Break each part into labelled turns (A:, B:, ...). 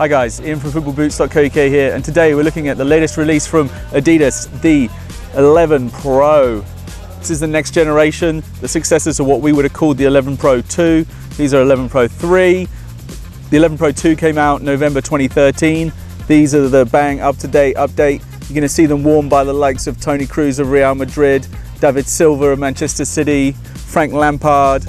A: Hi guys, Ian from footballboots.co.uk here, and today we're looking at the latest release from Adidas, the 11 Pro. This is the next generation, the successors of what we would have called the 11 Pro 2. These are 11 Pro 3. The 11 Pro 2 came out November 2013. These are the bang up-to-date update. You're going to see them worn by the likes of Toni Kroos of Real Madrid, David Silva of Manchester City, Frank Lampard.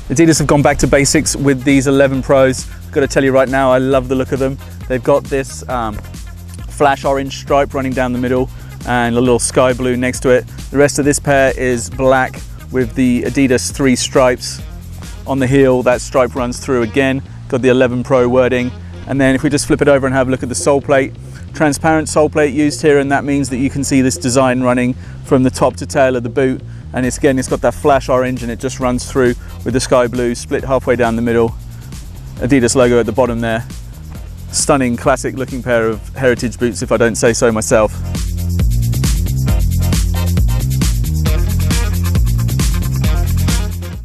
A: Adidas have gone back to basics with these 11 Pros. I've got to tell you right now, I love the look of them. They've got this flash orange stripe running down the middle and a little sky blue next to it. The rest of this pair is black with the Adidas 3 stripes on the heel. That stripe runs through again. Got the 11 Pro wording. And then if we just flip it over and have a look at the sole plate, transparent sole plate used here, and that means that you can see this design running from the top to tail of the boot. And it's got that flash orange and it just runs through with the sky blue split halfway down the middle. Adidas logo at the bottom there. Stunning, classic looking pair of heritage boots, if I don't say so myself.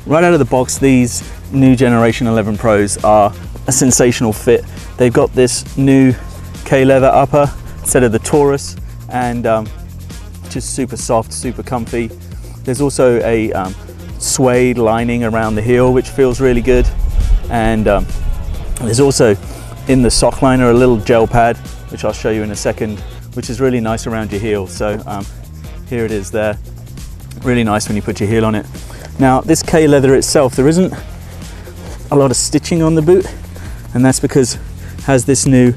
A: Right out of the box, these new generation 11 Pros are a sensational fit. They've got this new K leather upper instead of the Taurus, and just super soft, super comfy. There's also a suede lining around the heel, which feels really good. And there's also in the sock liner a little gel pad, which I'll show you in a second, which is really nice around your heel. So here it is there. Really nice when you put your heel on it. Now this K leather itself, there isn't a lot of stitching on the boot, and that's because it has this new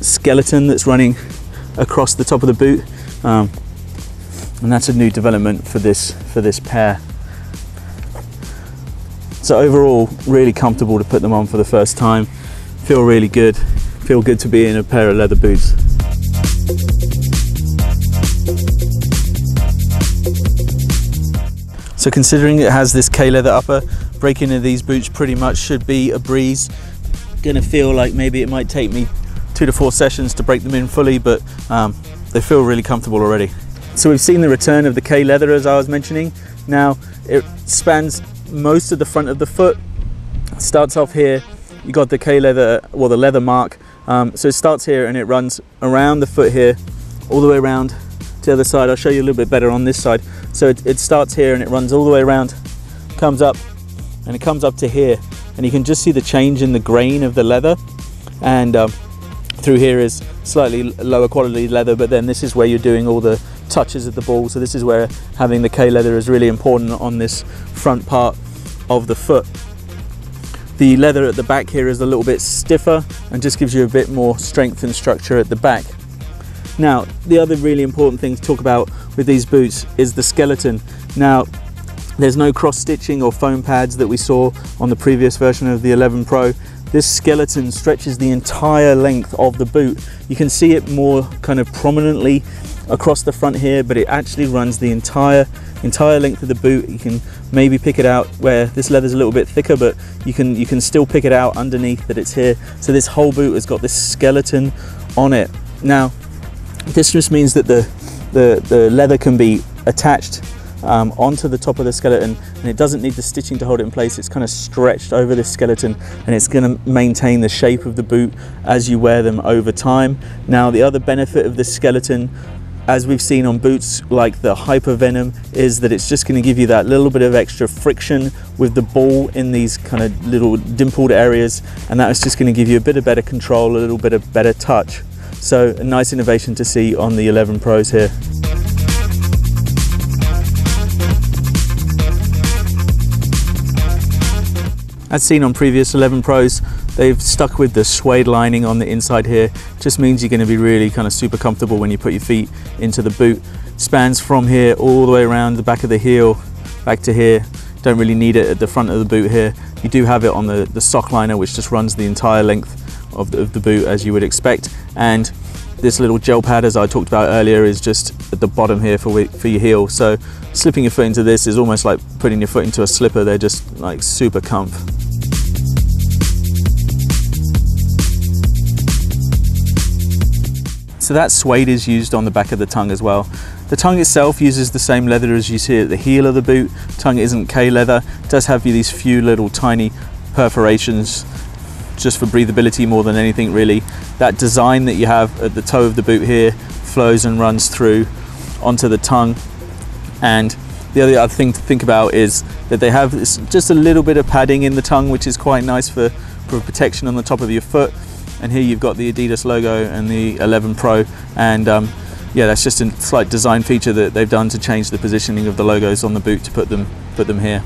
A: skeleton that's running across the top of the boot. And that's a new development for this pair. So overall, really comfortable to put them on for the first time. Feel really good. Feel good to be in a pair of leather boots. So considering it has this K leather upper, breaking into these boots pretty much should be a breeze. Gonna feel like maybe it might take me 2 to 4 sessions to break them in fully, but they feel really comfortable already. So we've seen the return of the K leather, as I was mentioning. Now it spans most of the front of the foot. It starts off here. You got the K leather, well, the leather mark. So it starts here and it runs around the foot here, all the way around to the other side. I'll show you a little bit better on this side. So it starts here and it runs all the way around, comes up, and it comes up to here. And you can just see the change in the grain of the leather. And through here is slightly lower quality leather, but then this is where you're doing all the touches of the ball. So this is where having the K leather is really important on this front part of the foot. The leather at the back here is a little bit stiffer and just gives you a bit more strength and structure at the back. Now, the other really important thing to talk about with these boots is the skeleton. Now, there's no cross stitching or foam pads that we saw on the previous version of the 11 Pro. This skeleton stretches the entire length of the boot. You can see it more kind of prominently across the front here, but it actually runs the entire length of the boot. You can maybe pick it out where this leather's a little bit thicker, but you can still pick it out underneath that it's here. So this whole boot has got this skeleton on it. Now, this just means that the leather can be attached onto the top of the skeleton, and it doesn't need the stitching to hold it in place. It's kind of stretched over this skeleton, and it's going to maintain the shape of the boot as you wear them over time. Now, the other benefit of this skeleton, as we've seen on boots like the Hyper Venom, is that it's just going to give you that little bit of extra friction with the ball in these kind of little dimpled areas, and that is just going to give you a bit of better control, a little bit of better touch. So a nice innovation to see on the 11 Pros here. As seen on previous 11 Pros, they've stuck with the suede lining on the inside here. Just means you're going to be really kind of super comfortable when you put your feet into the boot. Spans from here all the way around the back of the heel, back to here. Don't really need it at the front of the boot here. You do have it on the sock liner, which just runs the entire length of the boot, as you would expect. And this little gel pad, as I talked about earlier, is just at the bottom here for your heel. So slipping your foot into this is almost like putting your foot into a slipper. They're just like super comf. So that suede is used on the back of the tongue as well. The tongue itself uses the same leather as you see at the heel of the boot. Tongue isn't K leather. It does have these few little tiny perforations just for breathability more than anything really. That design that you have at the toe of the boot here flows and runs through onto the tongue. And the other thing to think about is that they have this, just a little bit of padding in the tongue, which is quite nice for protection on the top of your foot. And here you've got the Adidas logo and the 11 Pro, and yeah, that's just a slight design feature that they've done to change the positioning of the logos on the boot to put them here.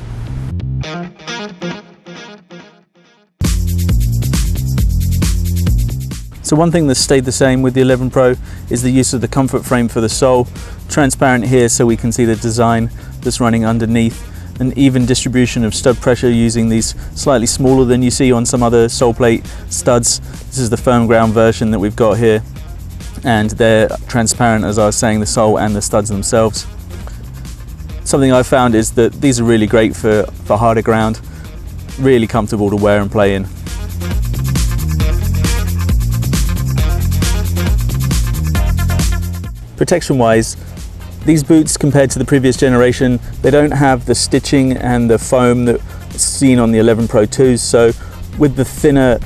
A: So one thing that's stayed the same with the 11 Pro is the use of the comfort frame for the sole. Transparent here so we can see the design that's running underneath. An even distribution of stud pressure using these slightly smaller than you see on some other Soleplate studs. This is the firm ground version that we've got here, and they're transparent, as I was saying, the sole and the studs themselves. Something I've found is that these are really great for harder ground, really comfortable to wear and play in. Protection wise, these boots compared to the previous generation, they don't have the stitching and the foam that's seen on the 11 Pro 2s. So with the thinner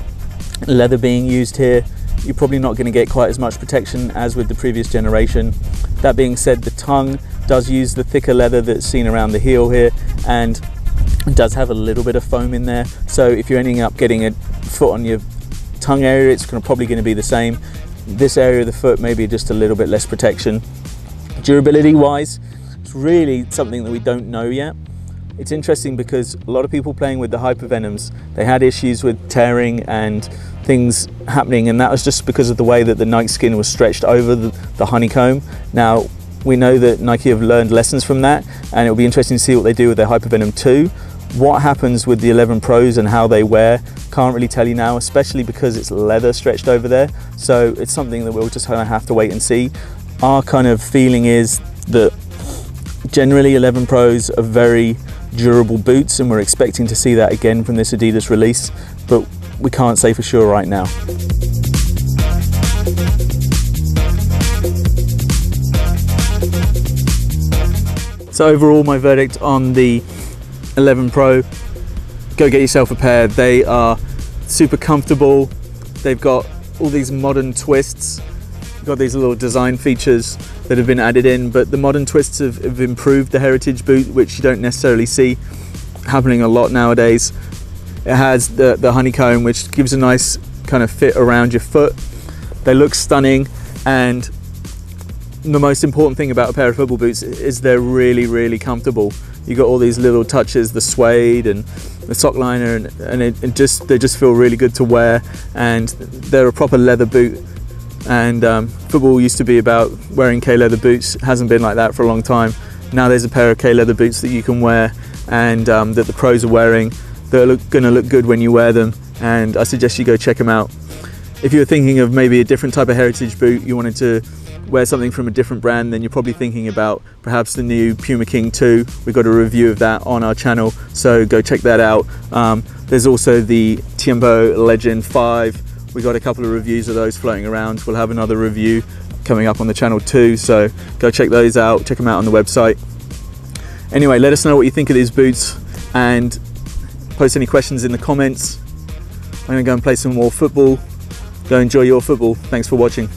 A: leather being used here, you're probably not going to get quite as much protection as with the previous generation. That being said, the tongue does use the thicker leather that's seen around the heel here, and it does have a little bit of foam in there. So if you're ending up getting a foot on your tongue area, it's probably going to be the same. This area of the foot maybe just a little bit less protection. Durability wise, it's really something that we don't know yet. It's interesting because a lot of people playing with the hypervenoms, they had issues with tearing and things happening, and that was just because of the way that the Nike skin was stretched over the honeycomb. Now we know that Nike have learned lessons from that, and it'll be interesting to see what they do with their Hypervenom 2. What happens with the 11 Pros and how they wear, can't really tell you now, especially because it's leather stretched over there. So it's something that we'll just kind of have to wait and see. Our kind of feeling is that generally 11 Pros are very durable boots, and we're expecting to see that again from this Adidas release, but we can't say for sure right now. So overall, my verdict on the 11 Pro, go get yourself a pair. They are super comfortable. They've got all these modern twists. You've got these little design features that have been added in, but the modern twists have improved the heritage boot, which you don't necessarily see happening a lot nowadays. It has the honeycomb, which gives a nice kind of fit around your foot. They look stunning, and the most important thing about a pair of football boots is they're really, really comfortable. You got all these little touches, the suede and the sock liner, and they just feel really good to wear, and they're a proper leather boot. And football used to be about wearing K leather boots. It hasn't been like that for a long time. Now there's a pair of K leather boots that you can wear, and that the pros are wearing. They're going to look good when you wear them, and I suggest you go check them out. If you're thinking of maybe a different type of heritage boot, you wanted to wear something from a different brand, then you're probably thinking about perhaps the new Puma King 2. We've got a review of that on our channel, so go check that out. There's also the Tiempo Legend 5. We've got a couple of reviews of those floating around. We'll have another review coming up on the channel too, so go check those out, check them out on the website. Anyway, let us know what you think of these boots, and post any questions in the comments. I'm going to go and play some more football. Go enjoy your football. Thanks for watching.